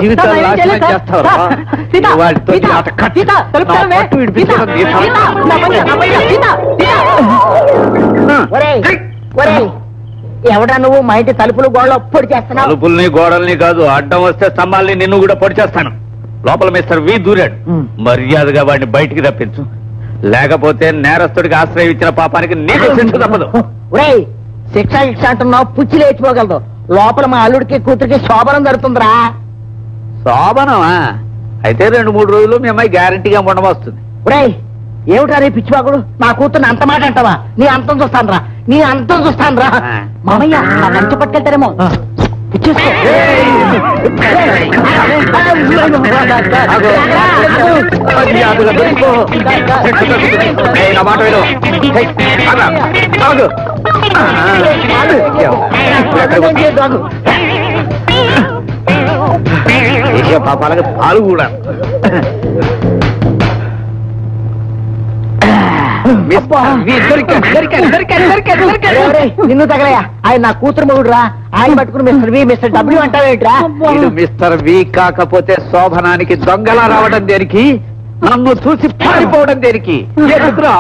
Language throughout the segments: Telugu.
జీవితాలు నాశనం చేస్తావా? వాడితో ఆట కట్టి నా పట్టు విడిపించడం నీ తరం. ఎవడా నువ్వు మా ఇంటి తలుపులు గోడలు పొడి చేస్తున్నావు? తలుపుల్ని గోడల్ని కాదు, అడ్డం వస్తే స్తంభాల్ని నిన్ను కూడా పొడి చేస్తాను. లోపల మిస్టర్ వి దూరాడు. మర్యాదగా వాడిని బయటికి రప్పించు, లేకపోతే నేరస్తుడికి ఆశ్రయం ఇచ్చిన పాపానికి నీకు శిక్ష తప్పదు. శిక్ష శిక్ష అంటున్నావు, పుచ్చి లేచిపోగలదు. లోపల మా అల్లుడికి కూతురికి శోభనం జరుగుతుందిరా. శోభనమా? అయితే 2-3 రోజులు మీ అమ్మాయి గ్యారంటీగా ఉండవస్తుంది. ఏమిటా రే పిచ్చివాగుడు, నా కూతుర్ని అంత మాట అంటావా? నీ అంతం చూస్తాను రా, నీ అంతం చూస్తాను రా. మామయ్య లంచ పట్టుకెళ్తారేమో. పాపాలకి పాలు కూడా. నిన్ను తగలయా? ఆయన నా కూతురు మొగుడు రా. ఆయన పట్టుకుని మిస్టర్ వి మిస్టర్ డబ్ల్యూ అంటావేంట్రా? మిస్టర్ వి కాకపోతే శోభనానికి దొంగలా రావడం దేనికి? నన్ను చూసి పారిపోవడం దేనికి? ఎందుకురా?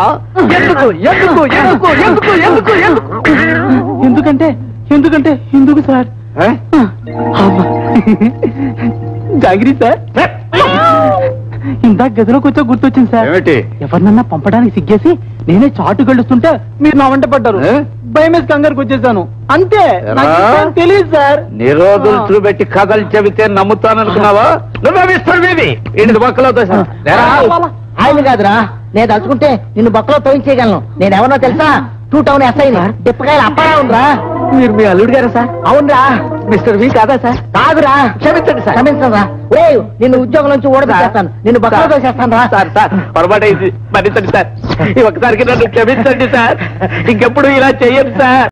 ఎందుకు ఎందుకు ఎందుకు ఎందుకు ఎందుకు ఎందుకు ఎందుకంటే ఎందుకంటే ఎందుకు సార్? జాగిరి సార్, ఇందాక గదిలోకి వచ్చా గుర్తొచ్చింది సార్. ఏమిటి? ఎవరినన్నా పంపడానికి సిగ్గేసి నేనే చాటు గెలుస్తుంటే మీరు నా వెంట పడ్డారు. భయమేసి కంగారికి వచ్చేసాను అంతే. తెలియదు సార్. నిరోధులు చూపెట్టి కథలు చెబితే నమ్ముతాననుకున్నావా? నువ్వే మిస్టర్ బేబీ ఇంటి బొక్కలో ఆయన కాదురా, నేను తలుచుకుంటే నిన్ను బొక్కలో తోయించేయగలను. నేనెవరో తెలుసా? 2 టౌన్ ఎస్ఐని డిప్పకాయలు అప్పారా ఉందిరా. మీరు మీ అల్లుడు గారా సార్? అవునరా. మిస్టర్ వి కాదా సార్? కాదురా. క్షమించండి సార్, క్షమించండి రా. నిన్ను ఉద్యోగం నుంచి ఓడబెట్టేస్తాను, నిన్ను బొక్కలో తోసేస్తాను రా. సార్ సార్ పొరపాటు అయింది, మన్నించండి సార్. ఈ ఒక్కసారికి నన్ను క్షమించండి సార్. ఇంకెప్పుడు ఇలా చెయ్యను సార్.